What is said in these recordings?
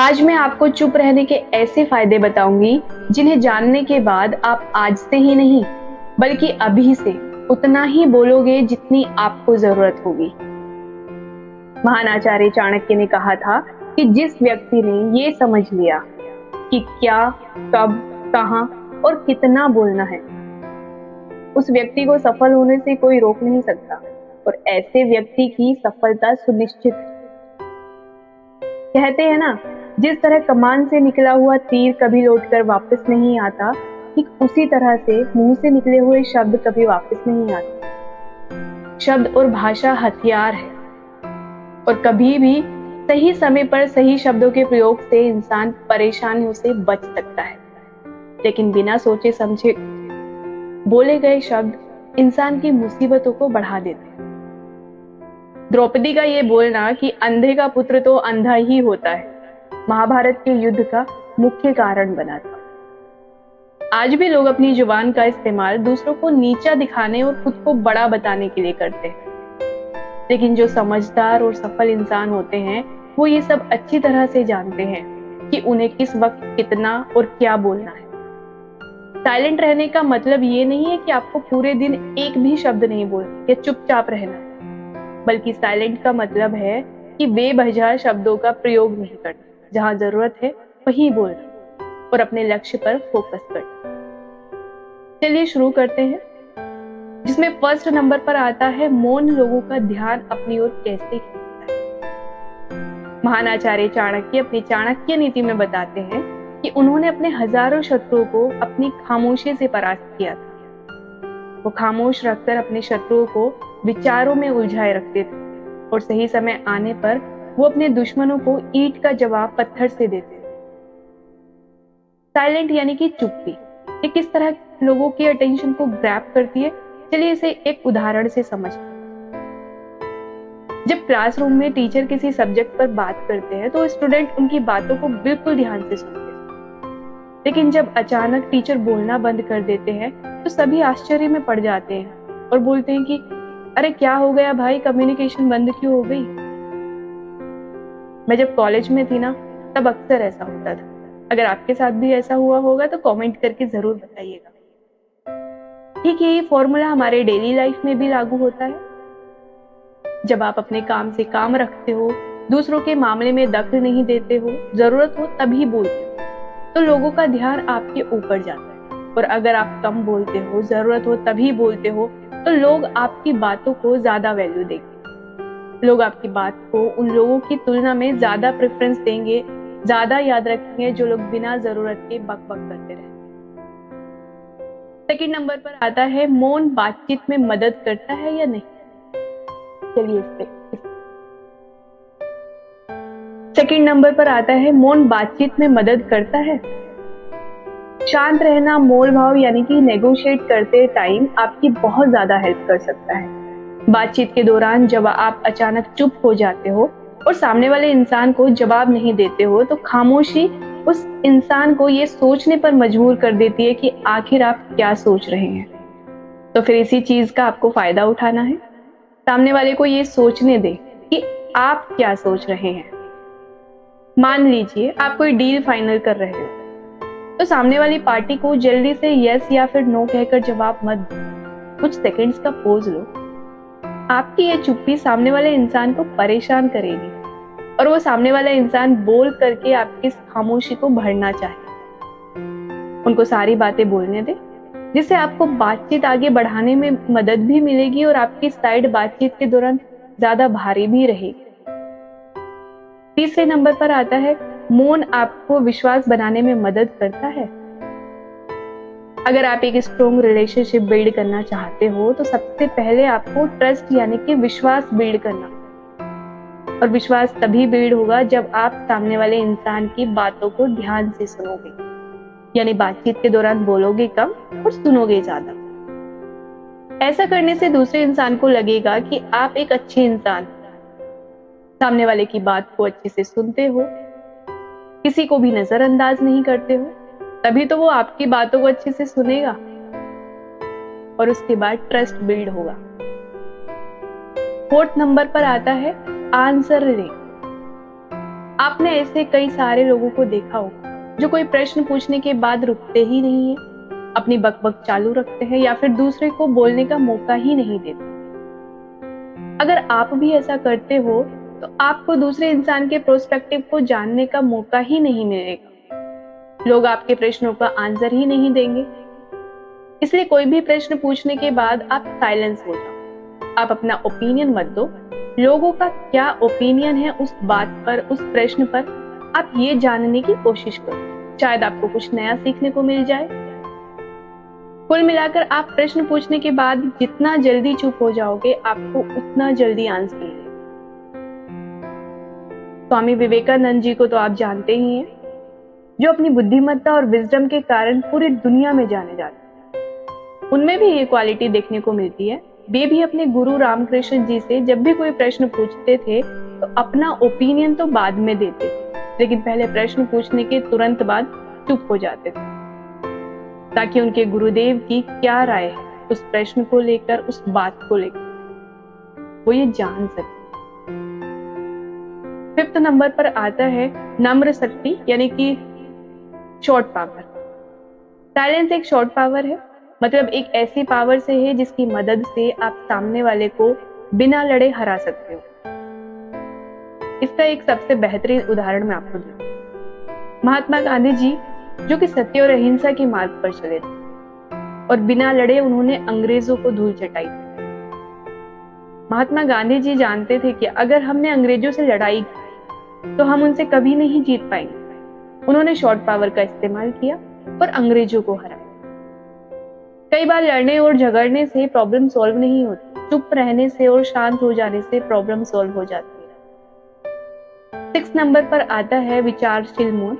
आज मैं आपको चुप रहने के ऐसे फायदे बताऊंगी जिन्हें जानने के बाद आप आज से ही नहीं बल्कि अभी से उतना ही बोलोगे जितनी आपको जरूरत होगी। महान आचार्य चाणक्य ने कहा था कि जिस व्यक्ति ने ये समझ लिया कि क्या, कब, कहां और कितना बोलना है, उस व्यक्ति को सफल होने से कोई रोक नहीं सकता और ऐसे व्यक्ति की सफलता सुनिश्चित है। कहते हैं ना, जिस तरह कमान से निकला हुआ तीर कभी लौटकर वापस नहीं आता, ठीक उसी तरह से मुंह से निकले हुए शब्द कभी वापस नहीं आते। शब्द और भाषा हथियार है और कभी भी सही समय पर सही शब्दों के प्रयोग से इंसान परेशानियों से बच सकता है, लेकिन बिना सोचे समझे बोले गए शब्द इंसान की मुसीबतों को बढ़ा देते हैं। द्रौपदी का ये बोलना कि अंधे का पुत्र तो अंधा ही होता है, महाभारत के युद्ध का मुख्य कारण बना था। आज भी लोग अपनी जुबान का इस्तेमाल दूसरों को नीचा दिखाने और खुद को बड़ा बताने के लिए करते हैं, लेकिन जो समझदार और सफल इंसान होते हैं वो ये सब अच्छी तरह से जानते हैं कि उन्हें किस वक्त कितना और क्या बोलना है। साइलेंट रहने का मतलब ये नहीं है कि आपको पूरे दिन एक भी शब्द नहीं बोलना या चुपचाप रहना, बल्कि साइलेंट का मतलब है कि बेवजह शब्दों का प्रयोग नहीं करना, जहां जरूरत है वहीं बोलना और अपने लक्ष्य पर फोकस करना। चलिए शुरू करते हैं, जिसमें फर्स्ट नंबर पर आता है मौन लोगों का ध्यान अपनी ओर कैसे खींचता है। महान आचार्य चाणक्य अपनी चाणक्य नीति में बताते हैं कि उन्होंने अपने हजारों शत्रुओं को अपनी खामोशी से परास्त किया था। वो खामोश रखकर अपने शत्रुओं को विचारों में उलझाए रखते थे और सही समय आने पर वो अपने दुश्मनों को ईंट का जवाब पत्थर से देते थे। साइलेंट यानी कि चुप्पी, ये किस तरह लोगों की अटेंशन को ग्रैब करती है, चलिए इसे एक उदाहरण से समझते हैं। जब क्लासरूम में टीचर किसी सब्जेक्ट पर बात करते हैं तो स्टूडेंट उनकी बातों को बिल्कुल ध्यान से सुनते हैं, लेकिन जब अचानक टीचर बोलना बंद कर देते हैं तो सभी आश्चर्य में पड़ जाते हैं और बोलते हैं कि अरे क्या हो गया भाई, कम्युनिकेशन बंद क्यों हो गई। मैं जब कॉलेज में थी ना, तब अक्सर ऐसा होता था। अगर आपके साथ भी ऐसा हुआ होगा तो कमेंट करके जरूर बताइएगा। ठीक यही फॉर्मूला हमारे डेली लाइफ में भी लागू होता है। जब आप अपने काम से काम रखते हो, दूसरों के मामले में दखल नहीं देते हो, जरूरत हो तभी बोलते हो, तो लोगों का ध्यान आपके ऊपर जाता है। और अगर आप कम बोलते हो, जरूरत हो तभी बोलते हो, तो लोग आपकी बातों को ज्यादा वैल्यू देंगे। लोग आपकी बात को उन लोगों की तुलना में ज्यादा प्रेफरेंस देंगे, ज्यादा याद रखेंगे जो लोग बिना जरूरत के बक बक करते रहते हैं। सेकंड नंबर पर आता है मौन बातचीत में मदद करता है या नहीं। चलिए सेकंड नंबर पर आता है मौन बातचीत में मदद करता है। शांत रहना मोल भाव यानी कि नेगोशिएट करते टाइम आपकी बहुत ज्यादा हेल्प कर सकता है। बातचीत के दौरान जब आप अचानक चुप हो जाते हो और सामने वाले इंसान को जवाब नहीं देते हो, तो खामोशी उस इंसान को ये सोचने पर मजबूर कर देती है कि आखिर आप क्या सोच रहे हैं। तो फिर इसी चीज का आपको फायदा उठाना है। सामने वाले को ये सोचने दे कि आप क्या सोच रहे हैं। मान लीजिए आप कोई डील फाइनल कर रहे हो, तो सामने वाली पार्टी को जल्दी से यस या फिर नो कहकर जवाब मत दो। कुछ सेकंड्स का पॉज लो। आपकी ये चुप्पी सामने वाले इंसान को परेशान करेगी और वो सामने वाला इंसान बोल करके आपकी खामोशी को भरना चाहे। उनको सारी बातें बोलने दे, जिससे आपको बातचीत आगे बढ़ाने में मदद भी मिलेगी और आपकी साइड बातचीत के दौरान ज्यादा भारी भी रहेगी। तीसरे नंबर पर आता है मौन आपको विश्वास बनाने में मदद करता है। अगर आप एक स्ट्रॉन्ग रिलेशनशिप बिल्ड करना चाहते हो तो सबसे पहले आपको ट्रस्ट यानी कि विश्वास बिल्ड करना, और विश्वास तभी बिल्ड होगा जब आप सामने वाले इंसान की बातों को ध्यान से सुनोगे, यानी बातचीत के दौरान बोलोगे कम और सुनोगे ज्यादा। ऐसा करने से दूसरे इंसान को लगेगा कि आप एक अच्छे इंसान, सामने वाले की बात को अच्छे से सुनते हो, किसी को भी नजरअंदाज नहीं करते हो, तभी तो वो आपकी बातों को अच्छे से सुनेगा और उसके बाद ट्रस्ट बिल्ड होगा। फोर्थ नंबर पर आता है आंसर दे। आपने ऐसे कई सारे लोगों को देखा होगा जो कोई प्रश्न पूछने के बाद रुकते ही नहीं है, अपनी बकबक चालू रखते हैं या फिर दूसरे को बोलने का मौका ही नहीं देते। अगर आप भी ऐसा करते हो तो आपको दूसरे इंसान के प्रोस्पेक्टिव को जानने का मौका ही नहीं मिलेगा। लोग आपके प्रश्नों का आंसर ही नहीं देंगे। इसलिए कोई भी प्रश्न पूछने के बाद आप साइलेंस हो जाओ। आप अपना ओपिनियन मत दो। लोगों का क्या ओपिनियन है उस बात पर, उस प्रश्न पर आप ये जानने की कोशिश करो। शायद आपको कुछ नया सीखने को मिल जाए। कुल मिलाकर आप प्रश्न पूछने के बाद जितना जल्दी चुप हो जाओगे, आपको उतना जल्दी आंसर मिलेगा। स्वामी विवेकानंद जी को तो आप जानते ही हैं, जो अपनी बुद्धिमत्ता और विजडम के कारण पूरी दुनिया में जाने जाते हैं। उनमें भी ये क्वालिटी देखने को मिलती है। वे भी अपने गुरु रामकृष्ण जी से जब भी कोई प्रश्न पूछते थे तो अपना ओपिनियन तो बाद में देते थे, लेकिन पहले प्रश्न पूछने के तुरंत बाद चुप हो जाते थे, ताकि उनके गुरुदेव की क्या राय है उस प्रश्न को लेकर, उस बात को लेकर, वो ये जान सके। 5th नंबर पर आता है नम्र शक्ति, यानी कि शॉर्ट पावर। साइलेंस एक शॉर्ट पावर है, मतलब एक ऐसी पावर से है जिसकी मदद से आप सामने वाले को बिना लड़े हरा सकते हो। इसका एक सबसे बेहतरीन उदाहरण मैं आपको दूं। महात्मा गांधी जी, जो कि सत्य और अहिंसा के मार्ग पर चले थे और बिना लड़े उन्होंने अंग्रेजों को धूल चटाई। महात्मा गांधी जी जानते थे कि अगर हमने अंग्रेजों से लड़ाई की तो हम उनसे कभी नहीं जीत पाएंगे। उन्होंने शॉर्ट पावर का इस्तेमाल किया और अंग्रेजों को हराया। कई बार लड़ने और झगड़ने से प्रॉब्लम सॉल्व नहीं होती, चुप रहने से और शांत हो जाने से प्रॉब्लम सॉल्व हो जाती है। 6 नंबर पर आता है विचारशील मौन।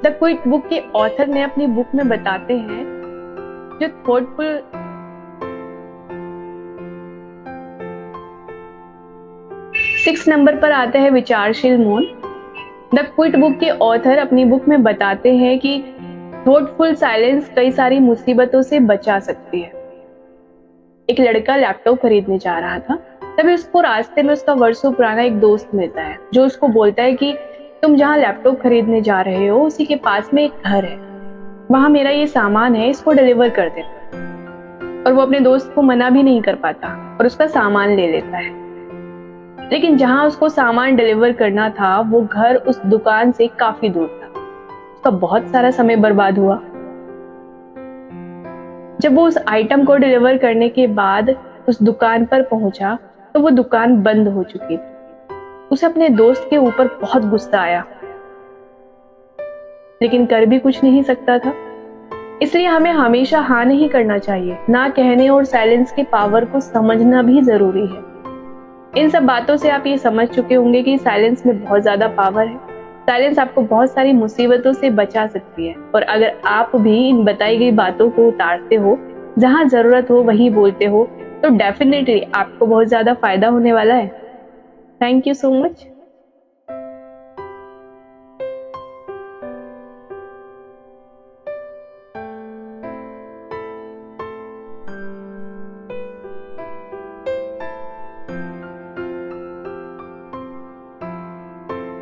द क्विट बुक के ऑथर ने अपनी बुक में बताते हैं, जो थॉटफुल सिक्स नंबर पर आता है विचारशील मौन। द क्विट बुक के ऑथर अपनी बुक में बताते हैं कि थॉटफुल साइलेंस कई सारी मुसीबतों से बचा सकती है। एक लड़का लैपटॉप खरीदने जा रहा था, तभी उसको रास्ते में उसका वर्षों पुराना एक दोस्त मिलता है, जो उसको बोलता है कि तुम जहाँ लैपटॉप खरीदने जा रहे हो उसी के पास में एक घर है, वहां मेरा ये सामान है, इसको डिलीवर कर देना। और वो अपने दोस्त को मना भी नहीं कर पाता और उसका सामान ले लेता है। लेकिन जहां उसको सामान डिलीवर करना था वो घर उस दुकान से काफी दूर था। उसका बहुत सारा समय बर्बाद हुआ। जब वो उस आइटम को डिलीवर करने के बाद उस दुकान पर पहुंचा तो वो दुकान बंद हो चुकी थी। उसे अपने दोस्त के ऊपर बहुत गुस्सा आया, लेकिन कर भी कुछ नहीं सकता था। इसलिए हमें हमेशा हाँ नहीं करना चाहिए। ना कहने और साइलेंस के पावर को समझना भी जरूरी है। इन सब बातों से आप ये समझ चुके होंगे कि साइलेंस में बहुत ज्यादा पावर है। साइलेंस आपको बहुत सारी मुसीबतों से बचा सकती है। और अगर आप भी इन बताई गई बातों को उतारते हो, जहां जरूरत हो वहीं बोलते हो, तो डेफिनेटली आपको बहुत ज्यादा फायदा होने वाला है। Thank you so much.